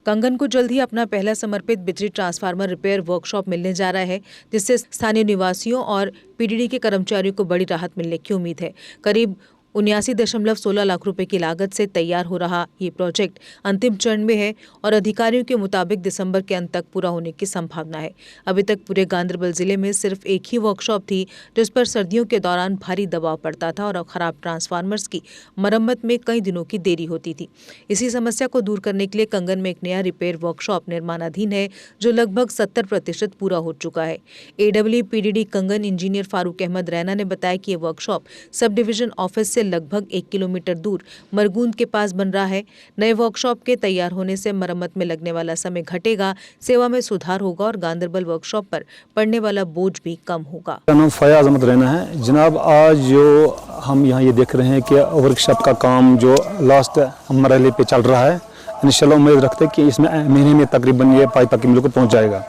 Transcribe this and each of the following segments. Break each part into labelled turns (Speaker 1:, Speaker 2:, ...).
Speaker 1: कंगन को जल्द ही अपना पहला समर्पित बिजली ट्रांसफार्मर रिपेयर वर्कशॉप मिलने जा रहा है, जिससे स्थानीय निवासियों और पीडीडी के कर्मचारियों को बड़ी राहत मिलने की उम्मीद है। करीब 79.16 लाख रुपए की लागत से तैयार हो रहा ये प्रोजेक्ट अंतिम चरण में है और अधिकारियों के मुताबिक दिसंबर के अंत तक पूरा होने की संभावना है। अभी तक पूरे गांदरबल जिले में सिर्फ एक ही वर्कशॉप थी, जिस पर सर्दियों के दौरान भारी दबाव पड़ता था और खराब ट्रांसफार्मर्स की मरम्मत में कई दिनों की देरी होती थी। इसी समस्या को दूर करने के लिए कंगन में एक नया रिपेयर वर्कशॉप निर्माणाधीन है, जो लगभग 70% पूरा हो चुका है। AWE PDD कंगन इंजीनियर फारूक अहमद रैना ने बताया कि ये वर्कशॉप सब डिवीजन ऑफिस लगभग 1 किलोमीटर दूर मरगूंद के पास बन रहा है। नए वर्कशॉप के तैयार होने से मरम्मत में लगने वाला समय घटेगा, सेवा में सुधार होगा और गांदरबल वर्कशॉप पर पड़ने वाला बोझ भी कम होगा।
Speaker 2: मेरा नाम फयाज अहमद रैना है। जनाब, आज जो हम यहाँ ये देख रहे हैं कि वर्कशॉप का काम जो लास्ट मरहले पे चल रहा है, इंशाल्लाह उम्मीद रखते हैं कि इसमें महीने में तकरीबन ये पाइप की मिल को पहुँच जाएगा।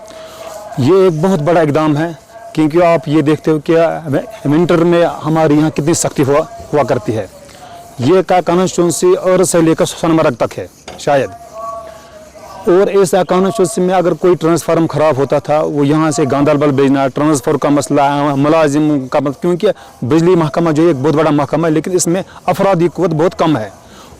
Speaker 2: ये एक बहुत बड़ा इकदाम है, क्योंकि आप ये देखते हो कि विंटर में हमारे यहाँ कितनी सख्ती हुआ करती है। ये का कॉन्स्टिट्यूंसी और से लेकर सोनमर्ग तक है शायद, और इस कॉन्स्टिट्यूंसी में अगर कोई ट्रांसफार्मर ख़राब होता था, वो यहाँ से गांदरबल भेजना, ट्रांसफर का मसला, मुलाजिम का मसला, क्योंकि बिजली महकमा जो एक बहुत बड़ा महकमा है, लेकिन इसमें अफरादी क़ुव्वत बहुत कम है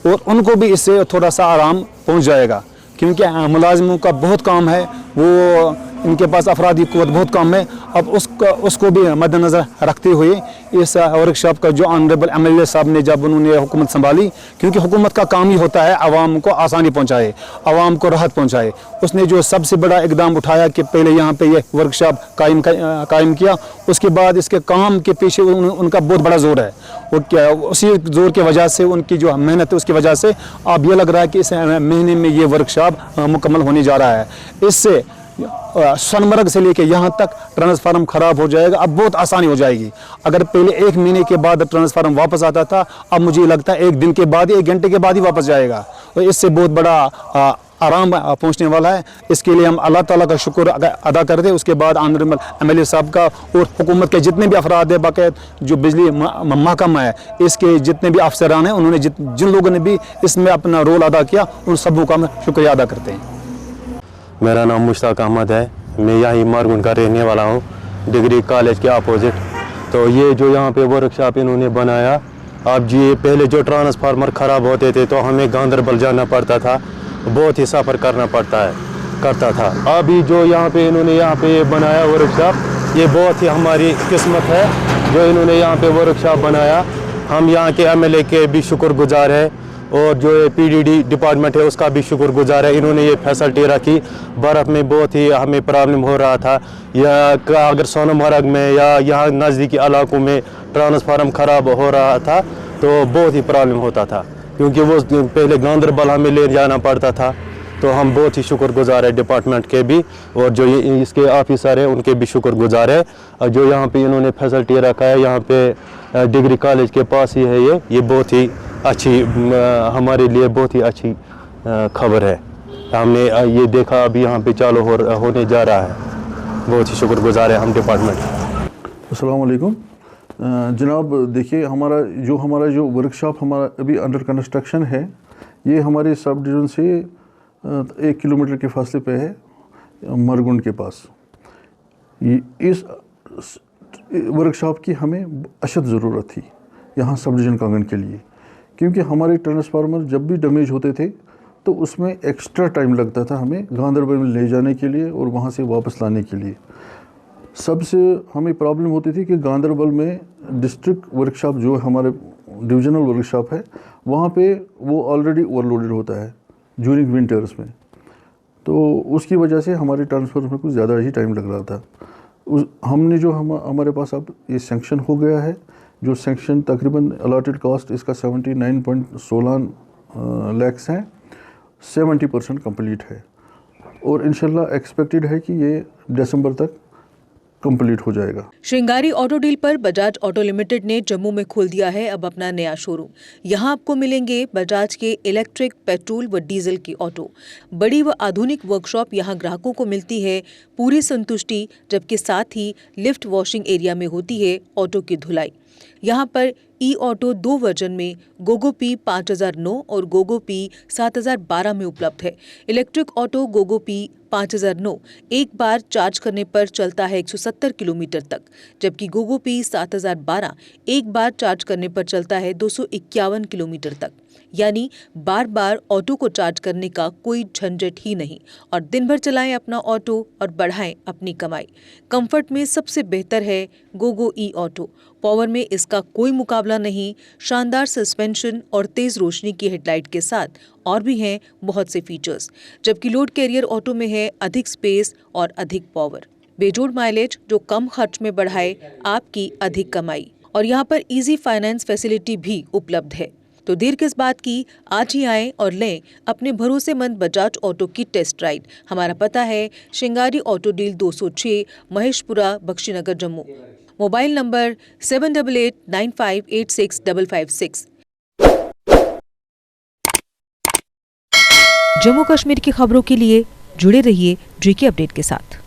Speaker 2: और उनको भी इससे थोड़ा सा आराम पहुँच जाएगा, क्योंकि मुलाजिमों का बहुत काम है, वो इनके पास अफरादी क़ुव्वत बहुत कम है। अब उसको भी मद्देनज़र रखते हुए इस वर्कशॉप का जो ऑनरेबल MLA साहब ने जब उन्होंने हुकूमत संभाली, क्योंकि हुकूमत का काम ही होता है आवाम को आसानी पहुंचाए, आवाम को राहत पहुंचाए, उसने जो सबसे बड़ा इकदाम उठाया कि पहले यहाँ पे ये वर्कशॉप कायम किया, उसके बाद इसके काम के पीछे उनका बहुत बड़ा जोर है। उसी जोर की वजह से, उनकी जो मेहनत है उसकी वजह से अब ये लग रहा है कि इस महीने में ये वर्कशॉप मुकम्मल होने जा रहा है। इससे सोनमर्ग से लेके यहाँ तक ट्रांसफार्मर खराब हो जाएगा, अब बहुत आसानी हो जाएगी। अगर पहले 1 महीने के बाद ट्रांसफार्मर वापस आता था, अब मुझे लगता है 1 दिन के बाद, 1 घंटे के बाद ही वापस जाएगा, और इससे बहुत बड़ा आराम पहुँचने वाला है। इसके लिए हम अल्लाह ताला का शुक्र अदा करते हैं। उसके बाद ऑनरेबल MLA साहब का और हुकूमत के जितने भी अफराद है, बाकायदा जो बिजली महकमा है, इसके जितने भी अफसरान हैं, उन्होंने जिन लोगों ने भी इसमें अपना रोल अदा किया, उन सबों का हम शुक्रिया अदा करते हैं।
Speaker 3: मेरा नाम मुश्ताक अहमद है, मैं यहीं मरगुंड का रहने वाला हूँ, डिग्री कॉलेज के अपोजिट। तो ये जो यहाँ पे वर्कशॉप इन्होंने बनाया, अब जी पहले जो ट्रांसफार्मर ख़राब होते थे तो हमें गांदरबल जाना पड़ता था, बहुत ही सफ़र करना करता था। अभी जो यहाँ पे इन्होंने यहाँ पे बनाया वर्कशॉप, ये बहुत ही हमारी किस्मत है जो इन्होंने यहाँ पे वर्कशॉप बनाया। हम यहाँ के MLA के भी शुक्रगुजार है और जो PDD डिपार्टमेंट है उसका भी शुक्रगुजार है। इन्होंने ये फैसिलिटी रखी। बर्फ़ में बहुत ही हमें प्रॉब्लम हो रहा था, या अगर सोनमर्ग में या यहाँ नज़दीकी इलाकों में ट्रांसफार्मर ख़राब हो रहा था तो बहुत ही प्रॉब्लम होता था, क्योंकि वो पहले गांदरबल हमें ले जाना पड़ता था। तो हम बहुत ही शुक्रगुजार है डिपार्टमेंट के भी, और जो इसके ऑफिसर है उनके भी शुक्रगुजार है। और जो यहाँ पे इन्होंने फैसिलिटी रखा है, यहाँ पे डिग्री कॉलेज के पास ही है ये बहुत ही अच्छी, हमारे लिए बहुत ही अच्छी खबर है। हमने ये देखा अभी यहाँ पे चालू होने जा रहा है, बहुत ही शुक्रगुजार है हम डिपार्टमेंट।
Speaker 4: अस्सलाम वालेकुम जनाब, देखिए हमारा जो वर्कशॉप हमारा अभी अंडर कंस्ट्रक्शन है, ये हमारे सब डिवीज़न से 1 किलोमीटर के फासले पे है, मरगुंड के पास। इस वर्कशॉप की हमें अशद ज़रूरत थी यहाँ सब डिवीज़न कंगन के लिए, क्योंकि हमारे ट्रांसफार्मर जब भी डैमेज होते थे तो उसमें एक्स्ट्रा टाइम लगता था हमें गांदरबल में ले जाने के लिए और वहाँ से वापस लाने के लिए। सबसे हमें प्रॉब्लम होती थी कि गांदरबल में डिस्ट्रिक्ट वर्कशॉप जो हमारे डिविजनल वर्कशॉप है, वहाँ पे वो ऑलरेडी ओवरलोडेड होता है ड्यूरिंग विंटर्स में, तो उसकी वजह से हमारे ट्रांसफर में कुछ ज़्यादा ही टाइम लग रहा था। हमने जो हमारे पास अब ये सैंक्शन हो गया है, जो सैंक्शन तकरीबन अलॉटेड कॉस्ट इसका 79.16 लाख है, 70% कंप्लीट है और इंशाल्लाह एक्सपेक्टेड है कि ये दिसंबर तक कंप्लीट हो जाएगा।
Speaker 1: श्रृंगारी ऑटो डील पर बजाज ऑटो लिमिटेड ने जम्मू में खोल दिया है अब अपना नया शोरूम। यहां आपको मिलेंगे बजाज के इलेक्ट्रिक, पेट्रोल व डीजल की ऑटो। बड़ी व आधुनिक वर्कशॉप यहां ग्राहकों को मिलती है पूरी संतुष्टि, जबकि साथ ही लिफ्ट वॉशिंग एरिया में होती है ऑटो की धुलाई। यहाँ पर ई ऑटो 2 वर्जन में गोगो पी 5009 और गोगो पी 7012 में उपलब्ध है। इलेक्ट्रिक ऑटो गोगो पी 5009 एक बार चार्ज करने पर चलता है 170 किलोमीटर तक, जबकि गोगो पी 7012 एक बार चार्ज करने पर चलता है 251 किलोमीटर तक। यानी बार बार ऑटो को चार्ज करने का कोई झंझट ही नहीं और दिन भर चलाएं अपना ऑटो और बढ़ाएं अपनी कमाई। कंफर्ट में सबसे बेहतर है गोगो ई ऑटो। पावर में इसका कोई मुकाबला नहीं। शानदार सस्पेंशन और तेज रोशनी की हेडलाइट के साथ और भी हैं बहुत से फीचर्स, जबकि लोड कैरियर ऑटो में है अधिक स्पेस और अधिक पावर। बेजोड़ माइलेज जो कम खर्च में बढ़ाए आपकी अधिक कमाई। और यहाँ पर इजी फाइनेंस फैसिलिटी भी उपलब्ध है। तो देर किस बात की, आज ही आएं और लें अपने भरोसेमंद बजाज ऑटो की टेस्ट राइड। हमारा पता है Shringari auto deal 206, Maheshpura, Bakshinagar, Jammu. Mobile number 7889586556। Jammu Kashmir की खबरों के लिए जुड़े रहिए GK अपडेट के साथ।